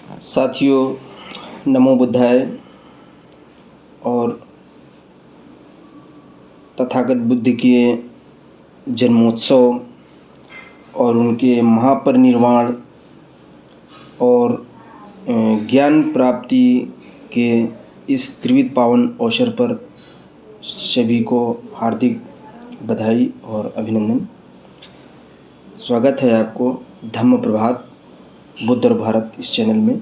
साथियों, नमो बुद्धाय। और तथागत बुद्ध के जन्मोत्सव और उनके महापरिनिर्वाण और ज्ञान प्राप्ति के इस त्रिविध पावन अवसर पर सभी को हार्दिक बधाई और अभिनंदन। स्वागत है आपको धम्म प्रभात बुद्ध और भारत इस चैनल में।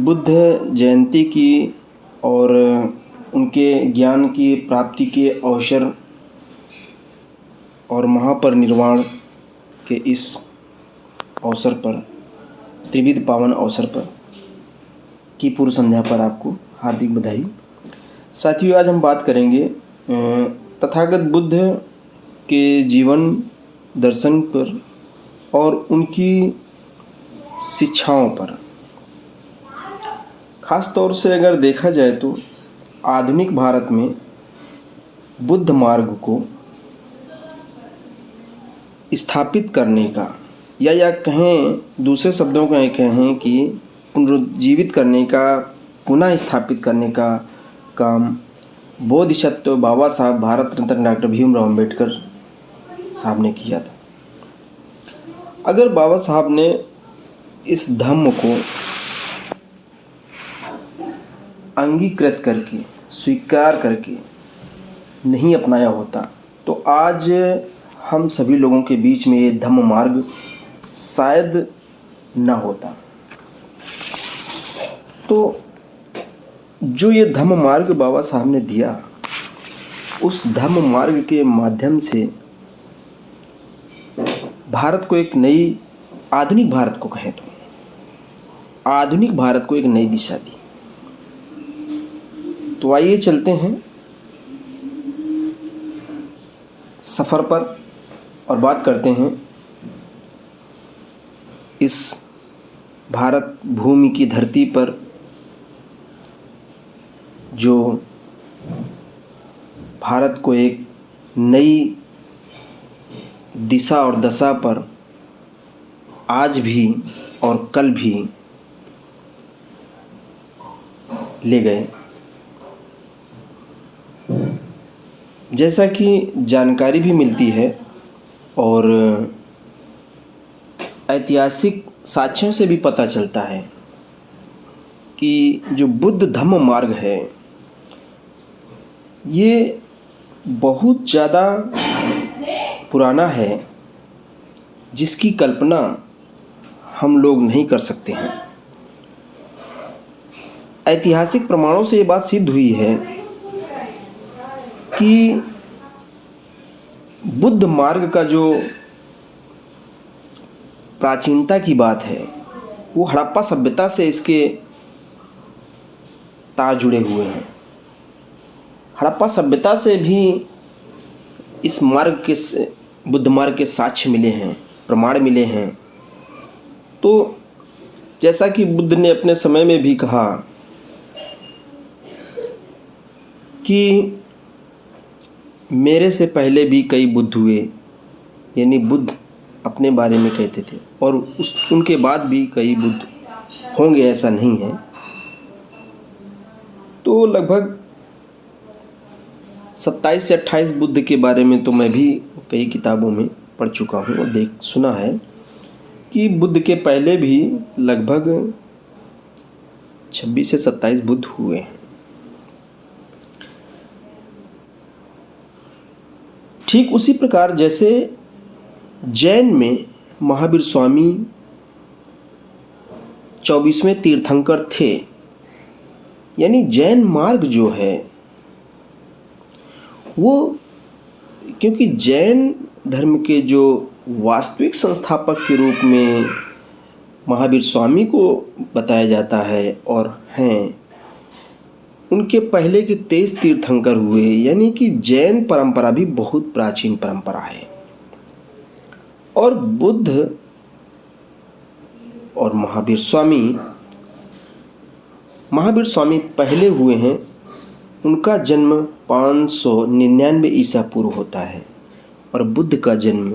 बुद्ध जयंती की और उनके ज्ञान की प्राप्ति के अवसर और महापरिनिर्वाण के इस अवसर पर, त्रिविध पावन अवसर पर की पूर्व संध्या पर आपको हार्दिक बधाई। साथियों, आज हम बात करेंगे तथागत बुद्ध के जीवन दर्शन पर और उनकी शिक्षाओं पर। ख़ास तौर से अगर देखा जाए तो आधुनिक भारत में बुद्ध मार्ग को स्थापित करने का या कहें दूसरे शब्दों में कहें कि पुनरुज्जीवित करने का, पुनः स्थापित करने का काम बोधिसत्व बाबा साहब भारत रत्न डॉक्टर भीमराव अम्बेडकर साहब ने किया था। अगर बाबा साहब ने इस धम्म को अंगीकृत करके, स्वीकार करके नहीं अपनाया होता तो आज हम सभी लोगों के बीच में ये धम्म मार्ग शायद न होता। तो जो ये धम्म मार्ग बाबा साहब ने दिया, उस धम्म मार्ग के माध्यम से भारत को एक नई, आधुनिक भारत को कहें तो आधुनिक भारत को एक नई दिशा दी। तो आइए चलते हैं सफ़र पर और बात करते हैं इस भारत भूमि की धरती पर जो भारत को एक नई दिशा और दशा पर आज भी और कल भी ले गए। जैसा कि जानकारी भी मिलती है और ऐतिहासिक साक्ष्यों से भी पता चलता है कि जो बुद्ध धम्म मार्ग है ये बहुत ज़्यादा पुराना है, जिसकी कल्पना हम लोग नहीं कर सकते हैं। ऐतिहासिक प्रमाणों से ये बात सिद्ध हुई है कि बुद्ध मार्ग का जो प्राचीनता की बात है वो हड़प्पा सभ्यता से इसके तार जुड़े हुए हैं। हड़प्पा सभ्यता से भी इस मार्ग के, बुद्ध मार्ग के साक्ष्य मिले हैं, प्रमाण मिले हैं। तो जैसा कि बुद्ध ने अपने समय में भी कहा कि मेरे से पहले भी कई बुद्ध हुए, यानी बुद्ध अपने बारे में कहते थे, और उनके बाद भी कई बुद्ध होंगे, ऐसा नहीं है। तो लगभग 27 से 28 बुद्ध के बारे में तो मैं भी कई किताबों में पढ़ चुका हूँ और सुना है कि बुद्ध के पहले भी लगभग 26 से 27 बुद्ध हुए हैं। ठीक उसी प्रकार जैसे जैन में महावीर स्वामी 24वें तीर्थंकर थे, यानी जैन मार्ग जो है वो, क्योंकि जैन धर्म के जो वास्तविक संस्थापक के रूप में महावीर स्वामी को बताया जाता है और हैं, उनके पहले के 23 तीर्थंकर हुए, यानी कि जैन परंपरा भी बहुत प्राचीन परंपरा है। और बुद्ध और महावीर स्वामी पहले हुए हैं। उनका जन्म 599 ईसा पूर्व होता है और बुद्ध का जन्म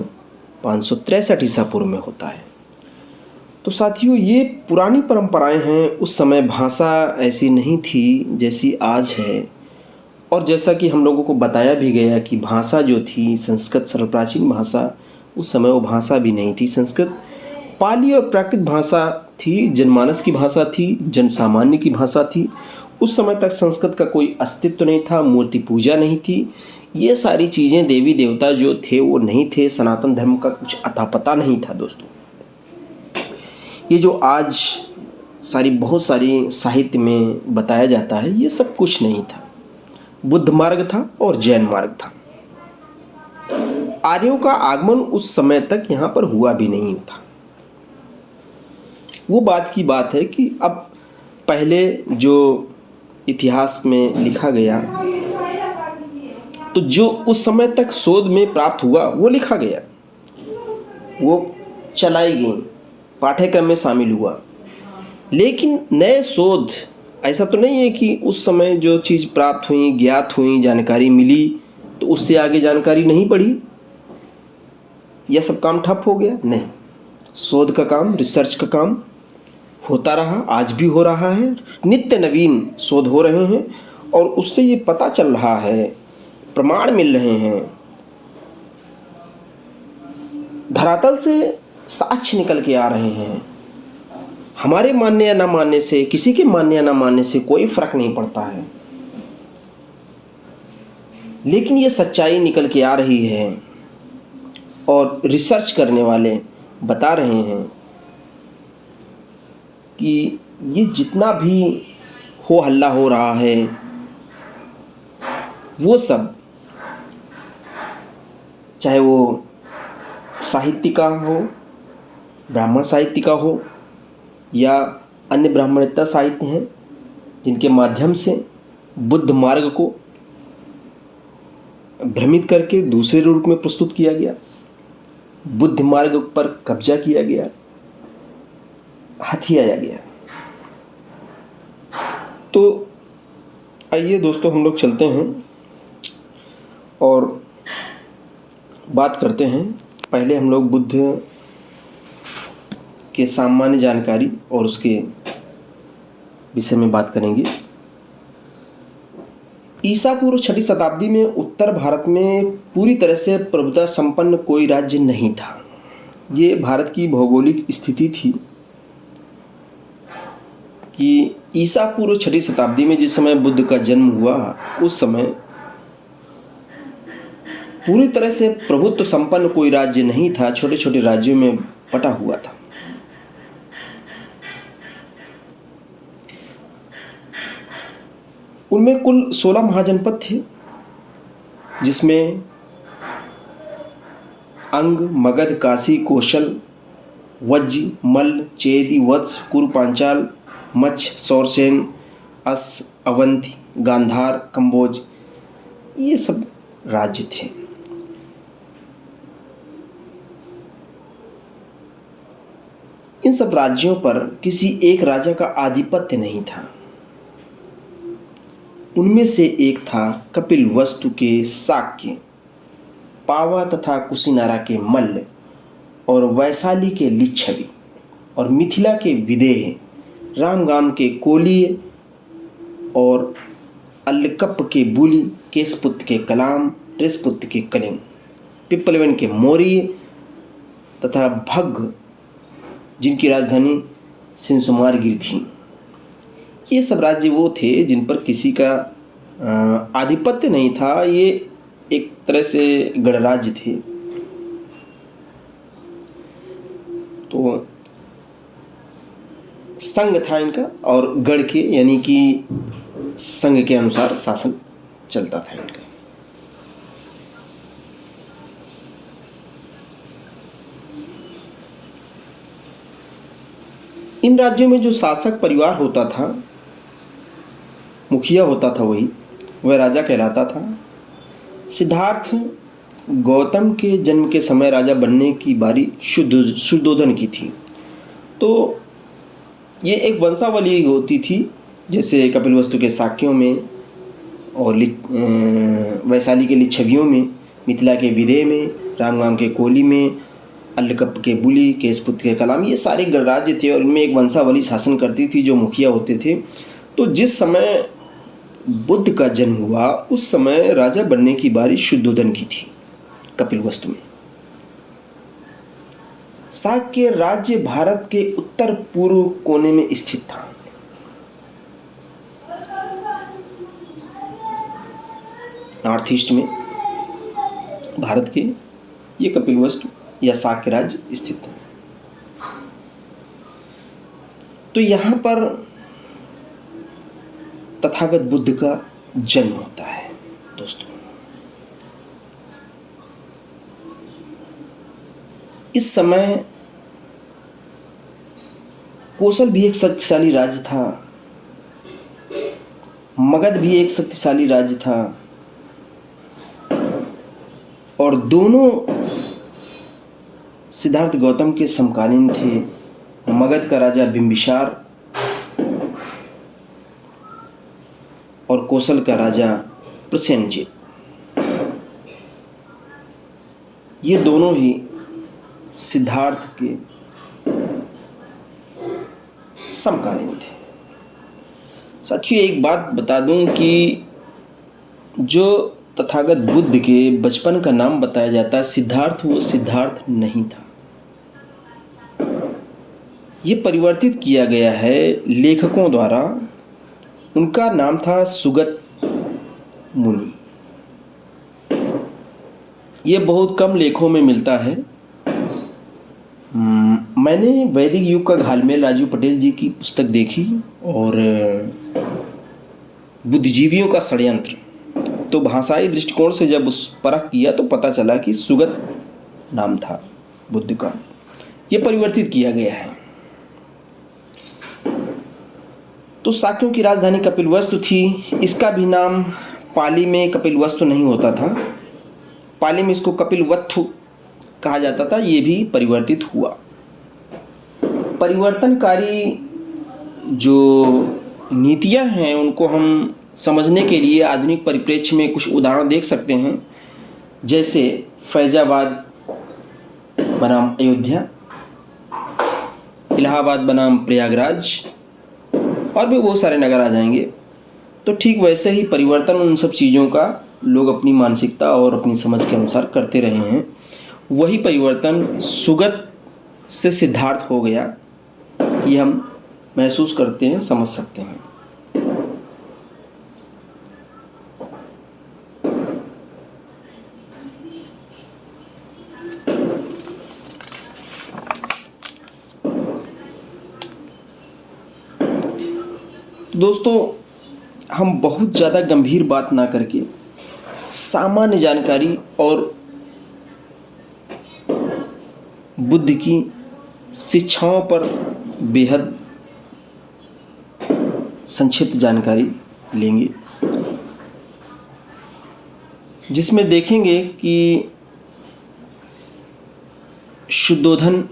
563 ईसा पूर्व में होता है। तो साथियों, ये पुरानी परंपराएं हैं। उस समय भाषा ऐसी नहीं थी जैसी आज है, और जैसा कि हम लोगों को बताया भी गया कि भाषा जो थी संस्कृत सर्वप्राचीन भाषा, उस समय वो भाषा भी नहीं थी। संस्कृत पाली और प्राकृत भाषा थी, जनमानस की भाषा थी, जन सामान्य की भाषा थी। उस समय तक संस्कृत का कोई अस्तित्व नहीं था, मूर्ति पूजा नहीं थी, ये सारी चीज़ें, देवी देवता जो थे वो नहीं थे, सनातन धर्म का कुछ अता पता नहीं था दोस्तों। ये जो आज बहुत सारी साहित्य में बताया जाता है, ये सब कुछ नहीं था। बुद्ध मार्ग था और जैन मार्ग था। आर्यों का आगमन उस समय तक यहाँ पर हुआ भी नहीं था। वो बात की बात है कि अब पहले जो इतिहास में लिखा गया, तो जो उस समय तक शोध में प्राप्त हुआ वो लिखा गया, वो चलाई गई, पाठ्यक्रम में शामिल हुआ। लेकिन नए शोध, ऐसा तो नहीं है कि उस समय जो चीज़ प्राप्त हुई, ज्ञात हुई, जानकारी मिली, तो उससे आगे जानकारी नहीं बढ़ी, यह सब काम ठप हो गया। नहीं, शोध का काम, रिसर्च का काम होता रहा, आज भी हो रहा है। नित्य नवीन शोध हो रहे हैं और उससे ये पता चल रहा है, प्रमाण मिल रहे हैं, धरातल से साक्ष्य निकल के आ रहे हैं। हमारे मानने या ना मानने से, किसी के मानने या ना मानने से कोई फर्क नहीं पड़ता है, लेकिन ये सच्चाई निकल के आ रही है और रिसर्च करने वाले बता रहे हैं कि ये जितना भी हो हल्ला हो रहा है, वो सब, चाहे वो साहित्य का हो, ब्राह्मण साहित्य का हो, या अन्य ब्राह्मणेतर साहित्य हैं, जिनके माध्यम से बुद्ध मार्ग को भ्रमित करके दूसरे रूप में प्रस्तुत किया गया, बुद्ध मार्ग पर कब्जा किया गया, हथियाया गया। तो आइए दोस्तों, हम लोग चलते हैं और बात करते हैं। पहले हम लोग बुद्ध के सामान्य जानकारी और उसके विषय में बात करेंगे। ईसा पूर्व 6वीं शताब्दी में उत्तर भारत में पूरी तरह से प्रभुता संपन्न कोई राज्य नहीं था। ये भारत की भौगोलिक स्थिति थी कि ईसा पूर्व 6वीं शताब्दी में जिस समय बुद्ध का जन्म हुआ, उस समय पूरी तरह से प्रभुत्व संपन्न कोई राज्य नहीं था, छोटे छोटे राज्यों में बटा हुआ था। उनमें कुल 16 महाजनपद थे, जिसमें अंग, मगध, काशी, कौशल, वज्ज, मल्ल, चेदी, वत्स, कुरु, पांचाल, मच्छ, सौरसेन, अस, अवंती, गांधार, कंबोज, ये सब राज्य थे। इन सब राज्यों पर किसी एक राजा का आधिपत्य नहीं था। उनमें से एक था कपिलवस्तु के शाक्य, पावा तथा कुशीनारा के मल्ल, और वैशाली के लिच्छवी, और मिथिला के विदेह, रामगाम के कोलीय, और अल्लकप के बुली, केशपुत्र के कलाम, त्रिशपुत्र के कलिंग, पिप्पलवन के मौर्य तथा भग्ग, जिनकी राजधानी सिंसुमारगिरी थी। ये सब राज्य वो थे जिन पर किसी का आधिपत्य नहीं था। ये एक तरह से गणराज्य थे। तो संघ था इनका, और गढ़ के यानी कि संघ के अनुसार शासन चलता था इनका। इन राज्यों में जो शासक परिवार होता था, मुखिया होता था, वह राजा कहलाता था। सिद्धार्थ गौतम के जन्म के समय राजा बनने की बारी शुद्धोधन की थी। तो ये एक वंशावली होती थी, जैसे कपिलवस्तु के शाक्यों में, और वैशाली के लिच्छवियों में, मिथिला के विदेह में, रामगाम के कोली में, अल्लकप के बुली, केसपुत के कलाम, ये सारे गणराज्य थे और इनमें एक वंशावली शासन करती थी जो मुखिया होते थे। तो जिस समय बुद्ध का जन्म हुआ उस समय राजा बनने की बारी शुद्धोधन की थी कपिलवस्तु में। शाक्य राज्य भारत के उत्तर पूर्व कोने में स्थित था। नॉर्थ ईस्ट में भारत के ये कपिलवस्तु या शाक्य राज्य स्थित है। तो यहां पर तथागत बुद्ध का जन्म होता है दोस्तों। इस समय कोसल भी एक शक्तिशाली राज्य था, मगध भी एक शक्तिशाली राज्य था और दोनों सिद्धार्थ गौतम के समकालीन थे। मगध का राजा बिंबिसार और कौशल का राजा प्रसेनजित, ये दोनों ही सिद्धार्थ के समकालीन थे। साथियों एक बात बता दूं कि जो तथागत बुद्ध के बचपन का नाम बताया जाता है सिद्धार्थ, वो सिद्धार्थ नहीं था। ये परिवर्तित किया गया है लेखकों द्वारा। उनका नाम था सुगत मुनि। ये बहुत कम लेखों में मिलता है। मैंने वैदिक युग का घालमेल राजीव पटेल जी की पुस्तक देखी और बुद्धिजीवियों का षड्यंत्र, तो भाषाई दृष्टिकोण से जब उस परख किया तो पता चला कि सुगत नाम था बुद्ध का। ये परिवर्तित किया गया है। तो शाक्यों की राजधानी कपिलवस्तु थी। इसका भी नाम पाली में कपिलवस्तु नहीं होता था, पाली में इसको कपिलवत्थु कहा जाता था। ये भी परिवर्तित हुआ। परिवर्तनकारी जो नीतियां हैं उनको हम समझने के लिए आधुनिक परिप्रेक्ष्य में कुछ उदाहरण देख सकते हैं। जैसे फैजाबाद बनाम अयोध्या, इलाहाबाद बनाम प्रयागराज, और भी बहुत सारे नगर आ जाएंगे। तो ठीक वैसे ही परिवर्तन उन सब चीज़ों का लोग अपनी मानसिकता और अपनी समझ के अनुसार करते रहे हैं। वही परिवर्तन सुगत से सिद्धार्थ हो गया, ये हम महसूस करते हैं, समझ सकते हैं। दोस्तों हम बहुत ज़्यादा गंभीर बात ना करके सामान्य जानकारी और बुद्ध की शिक्षाओं पर बेहद संक्षिप्त जानकारी लेंगे, जिसमें देखेंगे कि शुद्धोधन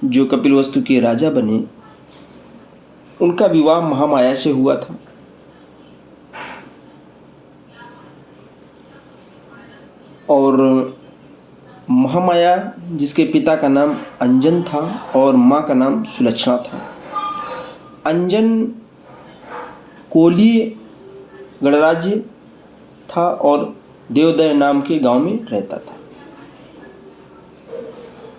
जो कपिलवस्तु के राजा बने, उनका विवाह महामाया से हुआ था। और महामाया जिसके पिता का नाम अंजन था और माँ का नाम सुलक्षणा था। अंजन कोलीय गणराज्य था और देवोदय नाम के गांव में रहता था।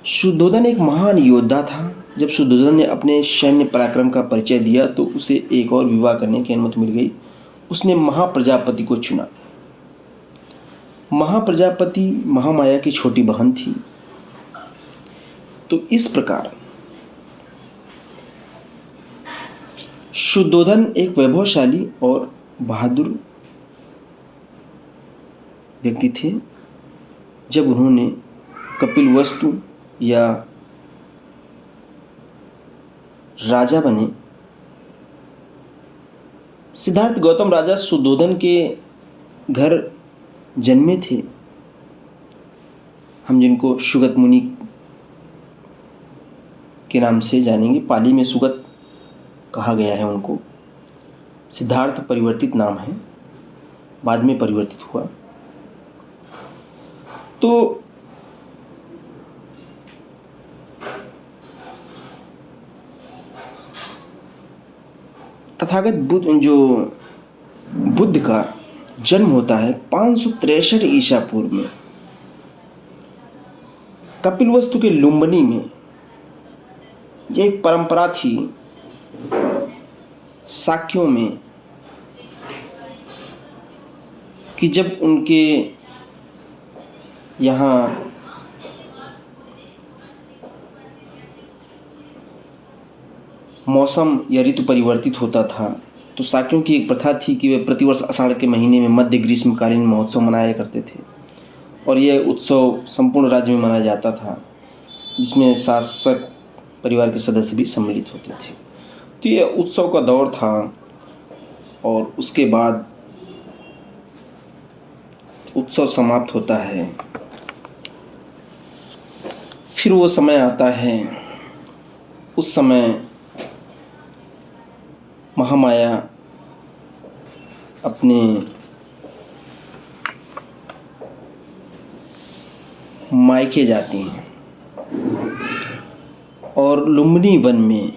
शुद्धोधन एक महान योद्धा था। जब शुद्धोधन ने अपने सैन्य पराक्रम का परिचय दिया तो उसे एक और विवाह करने की अनुमति मिल गई। उसने महाप्रजापति को चुना। महाप्रजापति महामाया की छोटी बहन थी। तो इस प्रकार शुद्धोधन एक वैभवशाली और बहादुर व्यक्ति थे। जब उन्होंने कपिलवस्तु या राजा बने, सिद्धार्थ गौतम राजा शुद्धोधन के घर जन्मे थे। हम जिनको सुगत मुनि के नाम से जानेंगे, पाली में सुगत कहा गया है उनको। सिद्धार्थ परिवर्तित नाम है, बाद में परिवर्तित हुआ। तो तथागत बुद्ध जो बुद्ध का जन्म होता है 563 ईसा पूर्व में कपिलवस्तु के लुम्बिनी में। ये एक परंपरा थी शाक्यों में कि जब उनके यहाँ मौसम या ऋतु परिवर्तित होता था तो शाक्यों की एक प्रथा थी कि वे प्रतिवर्ष आषाढ़ के महीने में मध्य ग्रीष्मकालीन महोत्सव मनाया करते थे और यह उत्सव संपूर्ण राज्य में मनाया जाता था, जिसमें शासक परिवार के सदस्य भी सम्मिलित होते थे। तो यह उत्सव का दौर था और उसके बाद उत्सव समाप्त होता है। फिर वो समय आता है, उस समय महामाया अपने मायके जाती हैं और लुम्बिनी वन में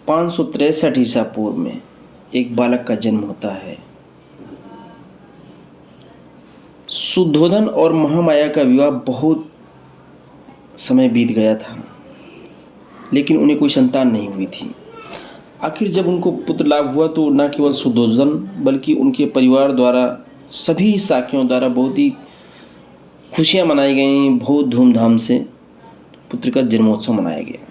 पाँच सौ 63 ईसा पूर्व में एक बालक का जन्म होता है। शुद्धोधन और महामाया का विवाह बहुत समय बीत गया था, लेकिन उन्हें कोई संतान नहीं हुई थी। आखिर जब उनको पुत्र लाभ हुआ तो न केवल शुद्धोधन बल्कि उनके परिवार द्वारा, सभी शाक्यों द्वारा बहुत ही खुशियाँ मनाई गईं, बहुत धूमधाम से पुत्र का जन्मोत्सव मनाया गया।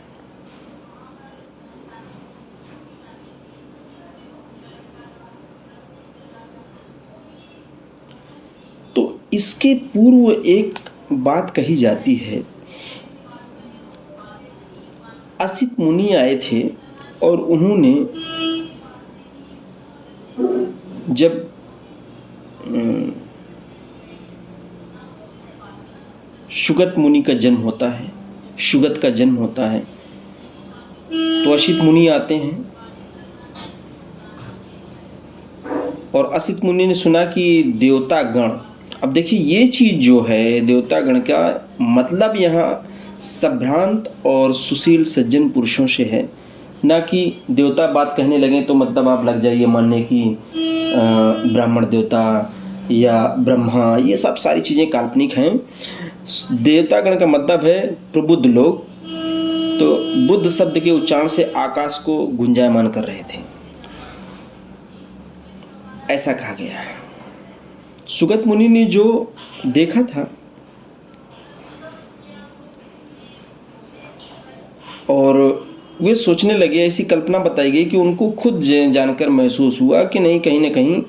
तो इसके पूर्व एक बात कही जाती है, असित मुनि आए थे और उन्होंने जब शुगत मुनि का जन्म होता है, शुगत का जन्म होता है तो असित मुनि आते हैं और असित मुनि ने सुना कि देवता गण, अब देखिए ये चीज़ जो है देवता गण का मतलब यहाँ सभ्रांत और सुशील सज्जन पुरुषों से है, ना कि देवता बात कहने लगे तो मतलब आप लग जाइए मानने की ब्राह्मण देवता या ब्रह्मा, ये सब सारी चीज़ें काल्पनिक हैं। देवतागण का मतलब है प्रबुद्ध लोग। तो बुद्ध शब्द के उच्चारण से आकाश को गुंजायमान कर रहे थे, ऐसा कहा गया है। सुगत मुनि ने जो देखा था और वे सोचने लगे, ऐसी कल्पना बताई गई कि उनको खुद जानकर महसूस हुआ कि नहीं, कहीं ना कहीं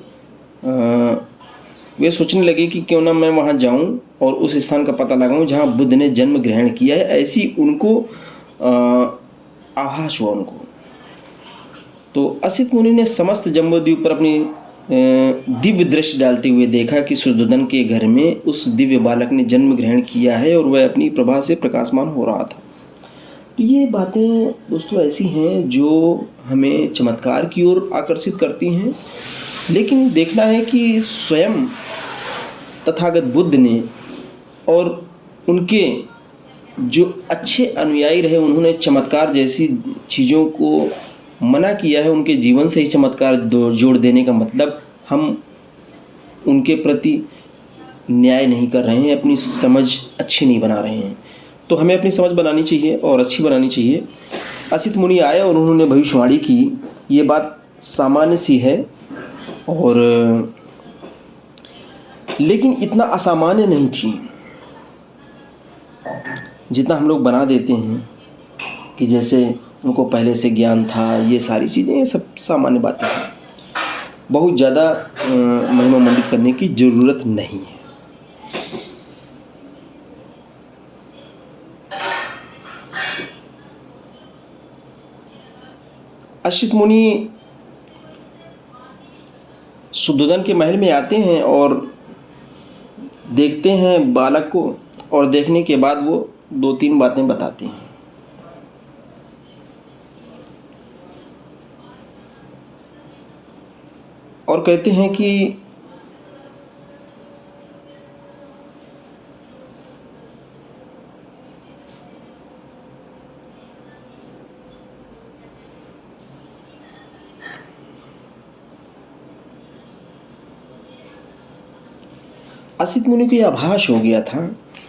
वे सोचने लगे कि क्यों ना मैं वहाँ जाऊँ और उस स्थान का पता लगाऊँ जहाँ बुद्ध ने जन्म ग्रहण किया है। ऐसी उनको आभास हुआ उनको। तो असित मुनि ने समस्त जम्बूद्वीप पर अपनी दिव्य दृष्टि डालते हुए देखा कि शुद्धोधन के घर में उस दिव्य बालक ने जन्म ग्रहण किया है और वह अपनी प्रभा से प्रकाशमान हो रहा था। तो ये बातें दोस्तों ऐसी हैं जो हमें चमत्कार की ओर आकर्षित करती हैं, लेकिन देखना है कि स्वयं तथागत बुद्ध ने और उनके जो अच्छे अनुयायी रहे उन्होंने चमत्कार जैसी चीज़ों को मना किया है। उनके जीवन से ही चमत्कार जोड़ देने का मतलब हम उनके प्रति न्याय नहीं कर रहे हैं, अपनी समझ अच्छी नहीं बना रहे हैं। तो हमें अपनी समझ बनानी चाहिए और अच्छी बनानी चाहिए। असित मुनि आए और उन्होंने भविष्यवाणी की। ये बात सामान्य सी है और लेकिन इतना असामान्य नहीं थी जितना हम लोग बना देते हैं कि जैसे उनको पहले से ज्ञान था। ये सारी चीज़ें, ये सब सामान्य बातें हैं, बहुत ज़्यादा महिमा मंडित करने की ज़रूरत नहीं है। असित मुनि शुद्धोधन के महल में आते हैं और देखते हैं बालक को, और देखने के बाद वो 2-3 बातें बताते हैं। और कहते हैं कि असित मुनि को यह आभास हो गया था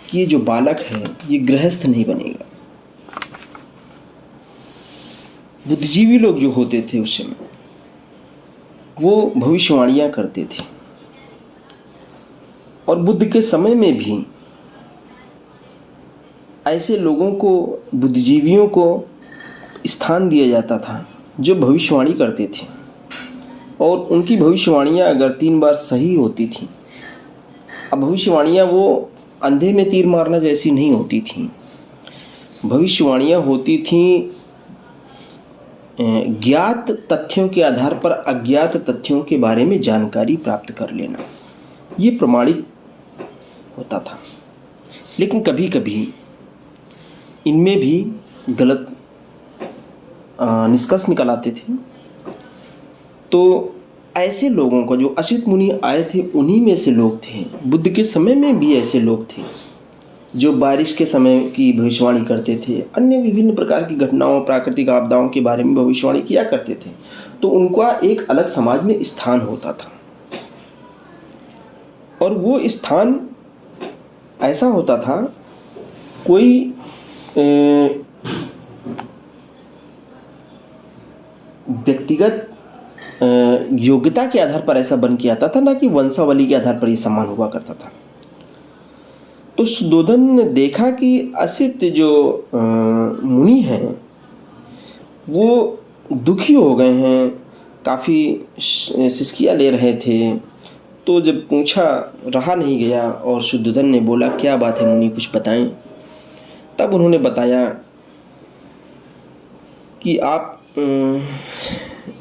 कि ये जो बालक है ये गृहस्थ नहीं बनेगा। बुद्धिजीवी लोग जो होते थे उस समय वो भविष्यवाणियां करते थे, और बुद्ध के समय में भी ऐसे लोगों को, बुद्धिजीवियों को स्थान दिया जाता था जो भविष्यवाणी करते थे, और उनकी भविष्यवाणियां अगर 3 बार सही होती थी। अब भविष्यवाणियां वो अंधे में तीर मारना जैसी नहीं होती थी। भविष्यवाणियां होती थी ज्ञात तथ्यों के आधार पर अज्ञात तथ्यों के बारे में जानकारी प्राप्त कर लेना, ये प्रमाणित होता था। लेकिन कभी कभी इनमें भी गलत निष्कर्ष निकल आते थे। तो ऐसे लोगों को, जो असित मुनि आए थे उन्हीं में से लोग थे। बुद्ध के समय में भी ऐसे लोग थे जो बारिश के समय की भविष्यवाणी करते थे, अन्य विभिन्न प्रकार की घटनाओं, प्राकृतिक आपदाओं के बारे में भविष्यवाणी किया करते थे। तो उनका एक अलग समाज में स्थान होता था, और वो स्थान ऐसा होता था, कोई व्यक्तिगत योग्यता के आधार पर ऐसा बन के आता था, ना कि वंशावली के आधार पर ये सम्मान हुआ करता था। तो शुद्धोधन ने देखा कि असित जो मुनि हैं वो दुखी हो गए हैं, काफ़ी सिसकियाँ ले रहे थे। तो जब पूछा, रहा नहीं गया, और शुद्धोधन ने बोला, क्या बात है मुनि, कुछ बताएं। तब उन्होंने बताया कि आप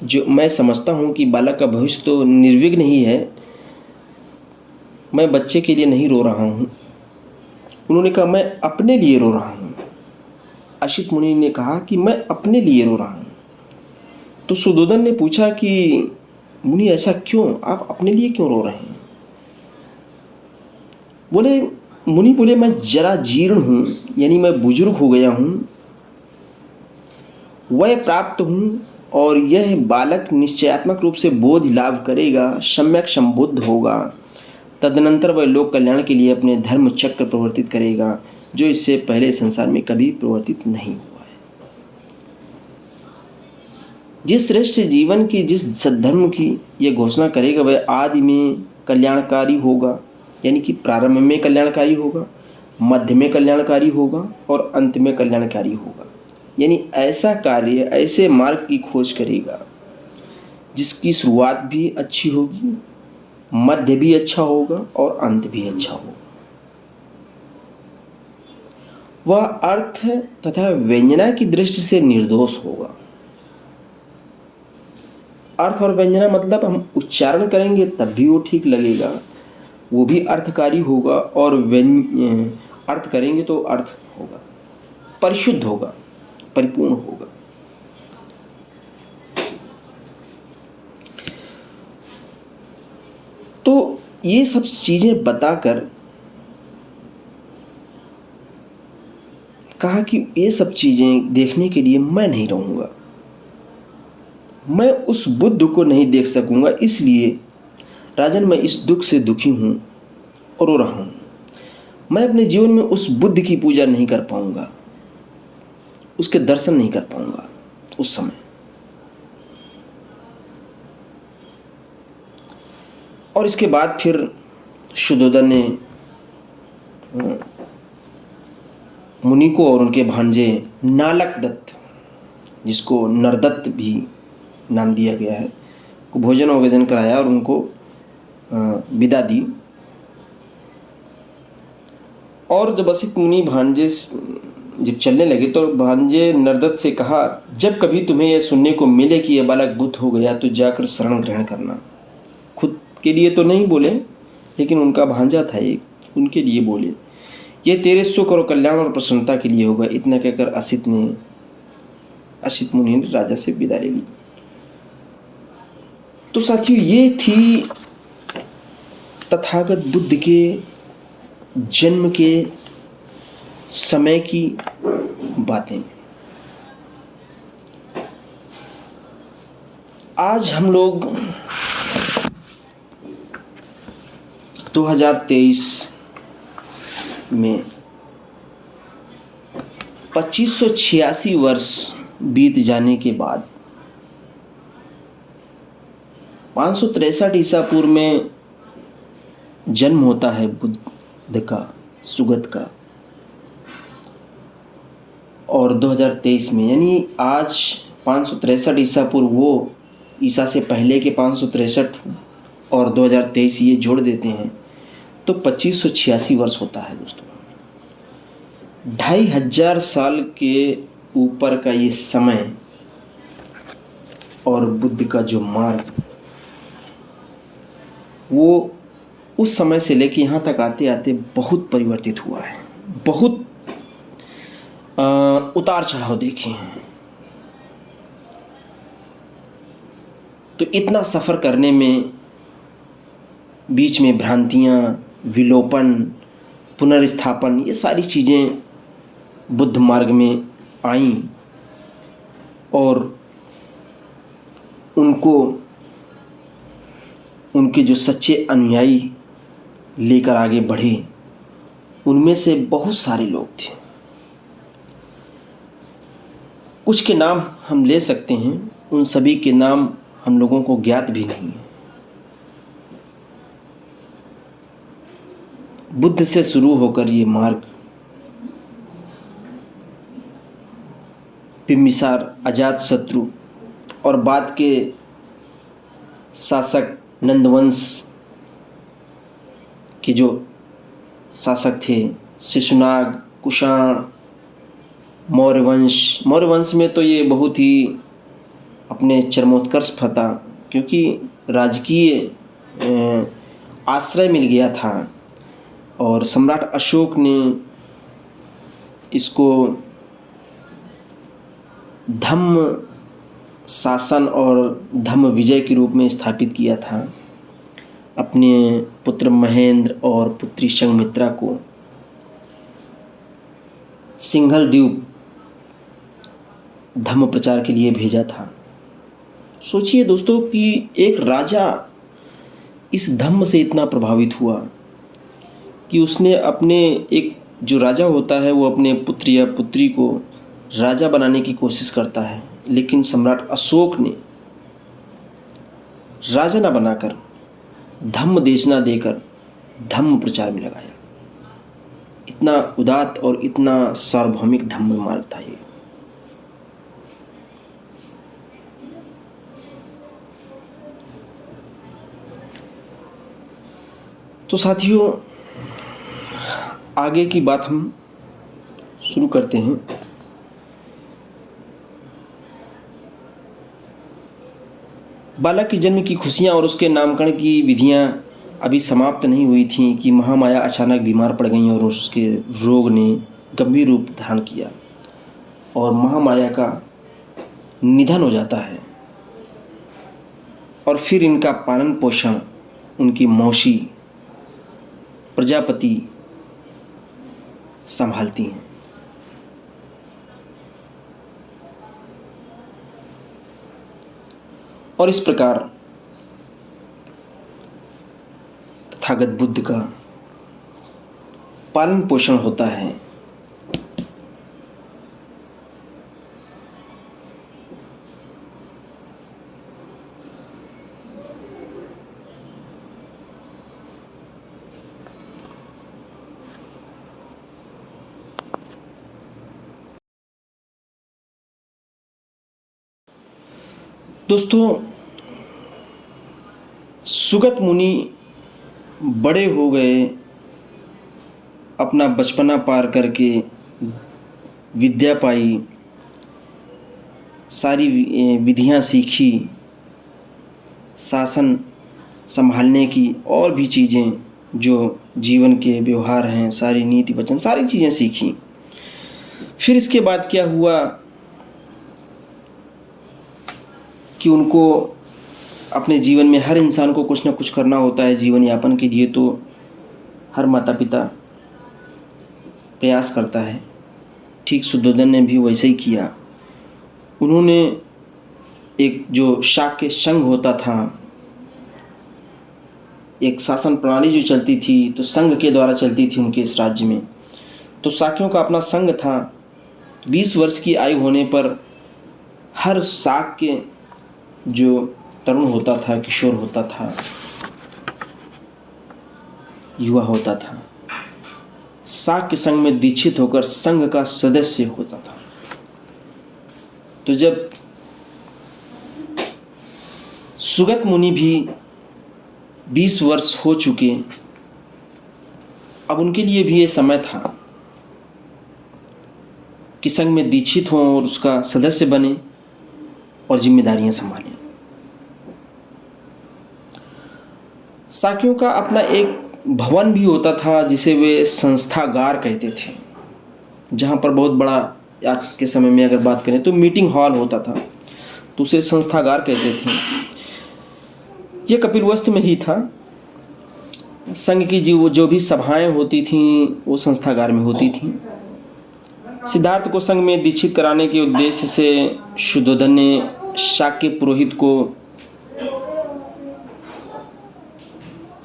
जो मैं समझता हूँ कि बालक का भविष्य तो निर्विघ्न ही है, मैं बच्चे के लिए नहीं रो रहा हूँ। उन्होंने कहा, मैं अपने लिए रो रहा हूँ। असित मुनि ने कहा कि मैं अपने लिए रो रहा हूँ। तो शुद्धोधन ने पूछा कि मुनि ऐसा क्यों, आप अपने लिए क्यों रो रहे हैं? मुनि बोले, मैं जरा जीर्ण हूँ, यानी मैं बुजुर्ग हो गया हूँ, वय प्राप्त हूँ, और यह बालक निश्चयात्मक रूप से बोध लाभ करेगा, सम्यक संबुद्ध होगा, तदनंतर वह लोक कल्याण के लिए अपने धर्म चक्र प्रवर्तित करेगा, जो इससे पहले संसार में कभी प्रवर्तित नहीं हुआ है। जिस श्रेष्ठ जीवन की, जिस सद्धर्म की यह घोषणा करेगा, वह आदि में कल्याणकारी होगा, यानी कि प्रारंभ में कल्याणकारी होगा, मध्य में कल्याणकारी होगा, और अंत में कल्याणकारी होगा। यानी ऐसा कार्य, ऐसे मार्ग की खोज करेगा जिसकी शुरुआत भी अच्छी होगी, मध्य भी अच्छा होगा, और अंत भी अच्छा होगा। वह अर्थ तथा व्यंजना की दृष्टि से निर्दोष होगा। अर्थ और व्यंजना मतलब हम उच्चारण करेंगे तब भी वो ठीक लगेगा, वो भी अर्थकारी होगा, और अर्थ करेंगे तो अर्थ होगा, परिशुद्ध होगा, परिपूर्ण होगा। तो ये सब चीजें बताकर कहा कि ये सब चीजें देखने के लिए मैं नहीं रहूंगा, मैं उस बुद्ध को नहीं देख सकूंगा, इसलिए राजन मैं इस दुख से दुखी हूं और रो रहा हूं। मैं अपने जीवन में उस बुद्ध की पूजा नहीं कर पाऊंगा, उसके दर्शन नहीं कर पाऊंगा उस समय। और इसके बाद फिर शुद्धोधन ने मुनि को और उनके भांजे नालक दत्त, जिसको नरदत्त भी नाम दिया गया है, को भोजन वोजन कराया और उनको विदा दी। और जब असित मुनि भांजे जब चलने लगे तो भांजे नरदत्त से कहा, जब कभी तुम्हें यह सुनने को मिले कि यह बालक बुद्ध हो गया तो जाकर शरण ग्रहण करना। खुद के लिए तो नहीं बोले, लेकिन उनका भांजा था एक, उनके लिए बोले, यह तेरे सुख और कल्याण और प्रसन्नता के लिए होगा। इतना कहकर असित मुनि ने राजा से विदा ले ली। तो साथियों, ये थी तथागत बुद्ध के जन्म के समय की बातें। आज हम लोग तो 2023 में 2586 वर्ष बीत जाने के बाद 563 ईसा पूर्व में जन्म होता है बुद्ध का, सुगत का। और 2023 में यानी आज 563 ईसा पूर्व, वो ईसा से पहले के 563 और 2023 ये जोड़ देते हैं तो 2586 वर्ष होता है दोस्तों। 2500 साल के ऊपर का ये समय और बुद्ध का जो मार्ग, वो उस समय से लेके यहाँ तक आते आते बहुत परिवर्तित हुआ है। बहुत उतार चढ़ाव देखे हैं। तो इतना सफ़र करने में बीच में भ्रांतियाँ, विलोपन, पुनर्स्थापन, ये सारी चीज़ें बुद्ध मार्ग में आईं और उनको उनके जो सच्चे अनुयायी लेकर आगे बढ़े, उनमें से बहुत सारे लोग थे। कुछ के नाम हम ले सकते हैं, उन सभी के नाम हम लोगों को ज्ञात भी नहीं है। बुद्ध से शुरू होकर ये मार्ग बिम्बिसार, अजातशत्रु और बाद के शासक नंदवंश के जो शासक थे, शिशुनाग, कुषाण, मौर्य वंश में तो ये बहुत ही अपने चरमोत्कर्ष पर था, क्योंकि राजकीय आश्रय मिल गया था और सम्राट अशोक ने इसको धम्म शासन और धम्म विजय के रूप में स्थापित किया था। अपने पुत्र महेंद्र और पुत्री संघमित्रा को सिंघल द्वीप धम्म प्रचार के लिए भेजा था। सोचिए दोस्तों कि एक राजा इस धम्म से इतना प्रभावित हुआ कि उसने अपने, एक जो राजा होता है वो अपने पुत्र या पुत्री को राजा बनाने की कोशिश करता है, लेकिन सम्राट अशोक ने राजा न बनाकर धम्म देशना देकर धम्म प्रचार में लगाया। इतना उदात्त और इतना सार्वभौमिक धम्म मार्ग था ये। तो साथियों, आगे की बात हम शुरू करते हैं। बालक के जन्म की खुशियां और उसके नामकरण की विधियां अभी समाप्त नहीं हुई थीं कि महामाया अचानक बीमार पड़ गई और उसके रोग ने गंभीर रूप धारण किया और महामाया का निधन हो जाता है। और फिर इनका पालन पोषण उनकी मौसी प्रजापति संभालती हैं। और इस प्रकार तथागत बुद्ध का पालन पोषण होता है। दोस्तों, सुगत मुनि बड़े हो गए, अपना बचपना पार करके विद्या पाई, सारी विधियां सीखी, शासन संभालने की और भी चीज़ें जो जीवन के व्यवहार हैं, सारी नीति वचन, सारी चीज़ें सीखी। फिर इसके बाद क्या हुआ कि उनको अपने जीवन में, हर इंसान को कुछ ना कुछ करना होता है जीवन यापन के लिए, तो हर माता पिता प्रयास करता है। ठीक शुद्धोदन ने भी वैसे ही किया। उन्होंने एक जो शाक्य संघ होता था, एक शासन प्रणाली जो चलती थी तो संघ के द्वारा चलती थी उनके इस राज्य में। तो शाक्यों का अपना संघ था। 20 वर्ष की आयु होने पर हर शाक्य जो तरुण होता था, किशोर होता था, युवा होता था, शाक्य संघ में दीक्षित होकर संघ का सदस्य होता था। तो जब सुगत मुनि भी 20 वर्ष हो चुके, अब उनके लिए भी ये समय था कि संघ में दीक्षित हों और उसका सदस्य बने और जिम्मेदारियां संभालें। शाक्यों का अपना एक भवन भी होता था जिसे वे संस्थागार कहते थे, जहाँ पर बहुत बड़ा, आज के समय में अगर बात करें तो मीटिंग हॉल होता था, तो उसे संस्थागार कहते थे। ये कपिलवस्तु में ही था। संघ की जो भी सभाएं होती थीं वो संस्थागार में होती थीं। सिद्धार्थ को संघ में दीक्षित कराने के उद्देश्य से शुद्धोधन ने शाक्य पुरोहित को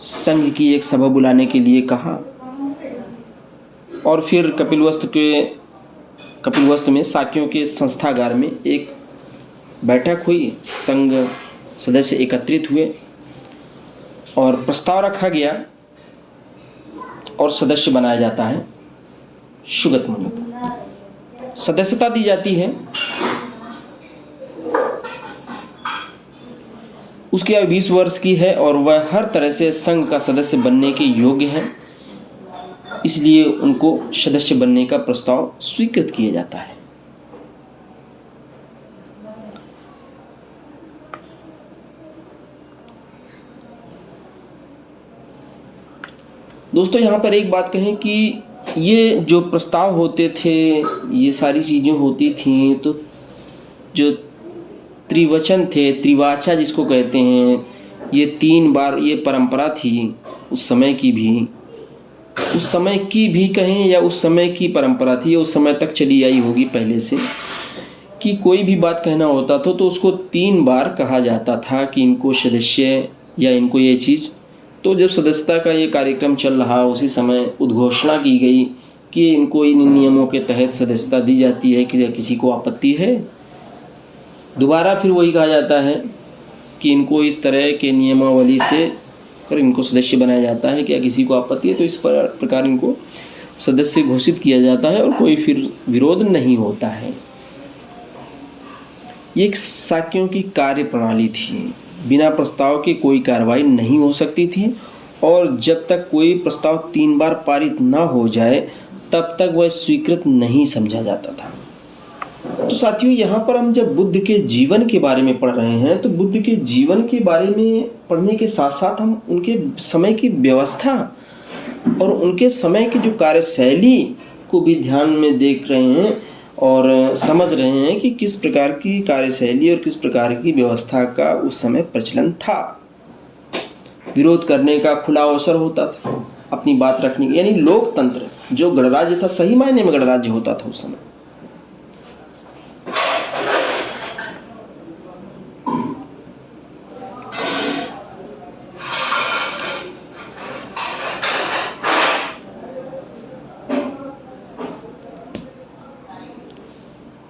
संघ की एक सभा बुलाने के लिए कहा और फिर कपिलवस्तु में शाक्यों के संस्थागार में एक बैठक हुई। संघ सदस्य एकत्रित हुए और प्रस्ताव रखा गया और सदस्य बनाया जाता है सुगत मुनि को। सदस्यता दी जाती है। उसकी आयु 20 वर्ष की है और वह हर तरह से संघ का सदस्य बनने के योग्य है, इसलिए उनको सदस्य बनने का प्रस्ताव स्वीकृत किया जाता है। दोस्तों, यहाँ पर एक बात कहें कि ये जो प्रस्ताव होते थे, ये सारी चीज़ें होती थीं, तो जो त्रिवचन थे, त्रिवाचा जिसको कहते हैं, ये 3 बार ये परंपरा थी उस समय की भी कहें या उस समय की परंपरा थी, उस समय तक चली आई होगी पहले से, कि कोई भी बात कहना होता था तो उसको 3 बार कहा जाता था कि इनको सदस्य या इनको ये चीज़। तो जब सदस्यता का ये कार्यक्रम चल रहा, उसी समय उद्घोषणा की गई कि इनको इन नियमों के तहत सदस्यता दी जाती है कि किसी को आपत्ति है। दोबारा फिर वही कहा जाता है कि इनको इस तरह के नियमावली से कर इनको सदस्य बनाया जाता है, क्या किसी को आपत्ति है, तो इस प्रकार इनको सदस्य घोषित किया जाता है और कोई फिर विरोध नहीं होता है। ये एक शाक्यों की कार्य प्रणाली थी। बिना प्रस्ताव के कोई कार्रवाई नहीं हो सकती थी और जब तक कोई प्रस्ताव 3 बार पारित ना हो जाए तब तक वह स्वीकृत नहीं समझा जाता था। तो साथियों, यहाँ पर हम जब बुद्ध के जीवन के बारे में पढ़ रहे हैं तो बुद्ध के जीवन के बारे में पढ़ने के साथ साथ हम उनके समय की व्यवस्था और उनके समय की जो कार्यशैली को भी ध्यान में देख रहे हैं और समझ रहे हैं कि किस प्रकार की कार्यशैली और किस प्रकार की व्यवस्था का उस समय प्रचलन था। विरोध करने का खुला अवसर होता था, अपनी बात रखने की, यानी लोकतंत्र जो गणराज्य था, सही मायने में गणराज्य होता था उस समय।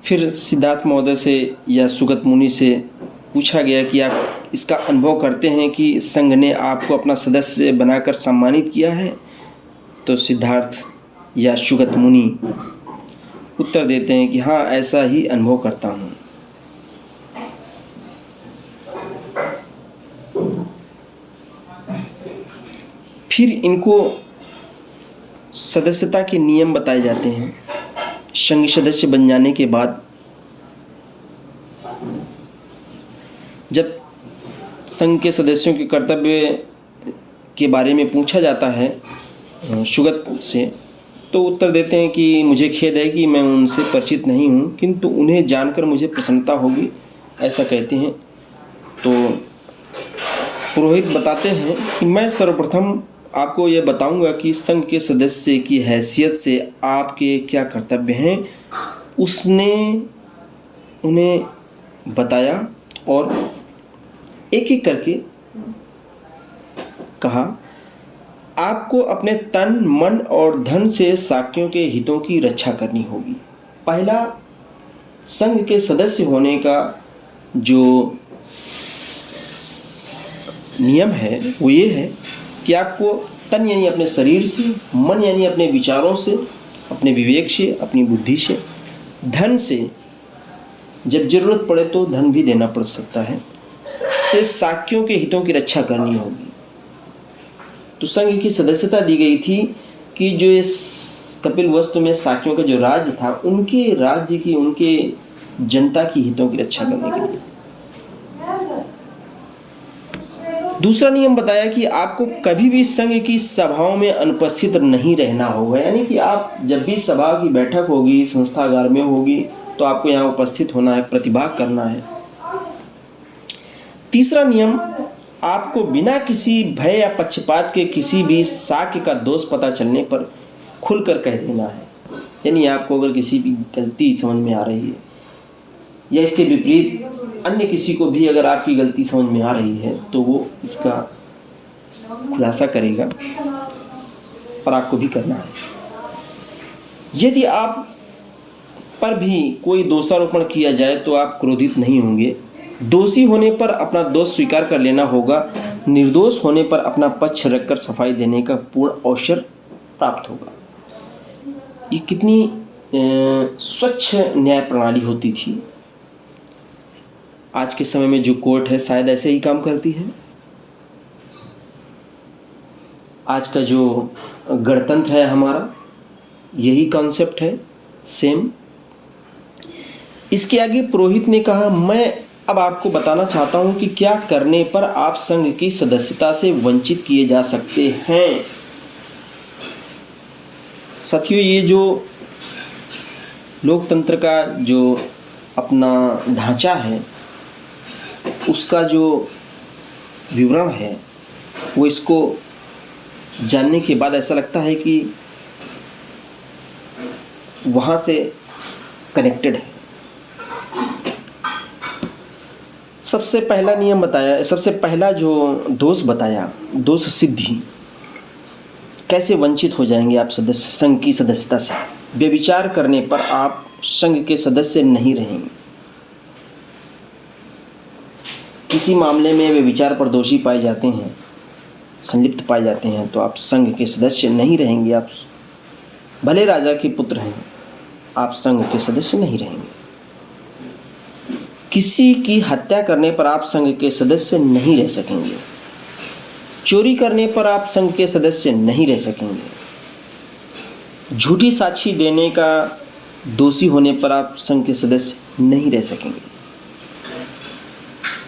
फिर सिद्धार्थ महोदय से या सुगत मुनि से पूछा गया कि आप इसका अनुभव करते हैं कि संघ ने आपको अपना सदस्य बनाकर सम्मानित किया है? तो सिद्धार्थ या सुगत मुनि उत्तर देते हैं कि हाँ, ऐसा ही अनुभव करता हूँ। फिर इनको सदस्यता के नियम बताए जाते हैं। संघ सदस्य बन जाने के बाद जब संघ के सदस्यों के कर्तव्य के बारे में पूछा जाता है सुगत से, तो उत्तर देते हैं कि मुझे खेद है कि मैं उनसे परिचित नहीं हूँ, किंतु उन्हें जानकर मुझे प्रसन्नता होगी, ऐसा कहते हैं। तो पुरोहित बताते हैं कि मैं सर्वप्रथम आपको यह बताऊंगा कि संघ के सदस्य की हैसियत से आपके क्या कर्तव्य हैं। उसने उन्हें बताया और एक एक करके कहा, आपको अपने तन, मन और धन से साक्यों के हितों की रक्षा करनी होगी। पहला संघ के सदस्य होने का जो नियम है वो ये है कि आपको तन यानी अपने शरीर से, मन यानी अपने विचारों से, अपने विवेक से, अपनी बुद्धि से, धन से, जब जरूरत पड़े तो धन भी देना पड़ सकता है, से साक्यों के हितों की रक्षा करनी होगी। तो संघ की सदस्यता दी गई थी कि जो इस कपिलवस्तु में साक्यों का जो राज्य था, उनके राज्य की, उनके जनता की हितों की रक्षा करने के लिए। दूसरा नियम बताया कि आपको कभी भी संघ की सभाओं में अनुपस्थित नहीं रहना होगा, यानी कि आप जब भी सभा की बैठक होगी, संस्थागार में होगी, तो आपको यहाँ उपस्थित होना है, प्रतिभाग करना है। तीसरा नियम, आपको बिना किसी भय या पक्षपात के किसी भी साक्य का दोष पता चलने पर खुलकर कह देना है। यानी आपको अगर किसी भी गलती समझ में आ रही है या इसके विपरीत अन्य किसी को भी अगर आपकी गलती समझ में आ रही है तो वो इसका खुलासा करेगा और आपको भी करना है। यदि आप पर भी कोई दोषारोपण किया जाए तो आप क्रोधित नहीं होंगे। दोषी होने पर अपना दोष स्वीकार कर लेना होगा। निर्दोष होने पर अपना पक्ष रखकर सफाई देने का पूर्ण अवसर प्राप्त होगा। ये कितनी स्वच्छ न्याय प्रणाली होती थी। आज के समय में जो कोर्ट है शायद ऐसे ही काम करती है। आज का जो गणतंत्र है हमारा, यही कॉन्सेप्ट है सेम। इसके आगे पुरोहित ने कहा, मैं अब आपको बताना चाहता हूं कि क्या करने पर आप संघ की सदस्यता से वंचित किए जा सकते हैं। साथियों, ये जो लोकतंत्र का जो अपना ढांचा है, उसका जो विवरण है, वो इसको जानने के बाद ऐसा लगता है कि वहाँ से कनेक्टेड है। सबसे पहला नियम बताया, सबसे पहला जो दोष बताया, दोष सिद्धि, कैसे वंचित हो जाएंगे आप सदस्य संघ की सदस्यता से। व्यभिचार करने पर आप संघ के सदस्य नहीं रहेंगे। किसी मामले में व्यभिचार पर दोषी पाए जाते हैं, संलिप्त पाए जाते हैं, तो आप संघ के सदस्य नहीं रहेंगे। आप भले राजा के पुत्र हैं, आप संघ के सदस्य नहीं रहेंगे। किसी की हत्या करने पर आप संघ के सदस्य नहीं रह सकेंगे। चोरी करने पर आप संघ के सदस्य नहीं रह सकेंगे। झूठी साक्षी देने का दोषी होने पर आप संघ के सदस्य नहीं रह सकेंगे।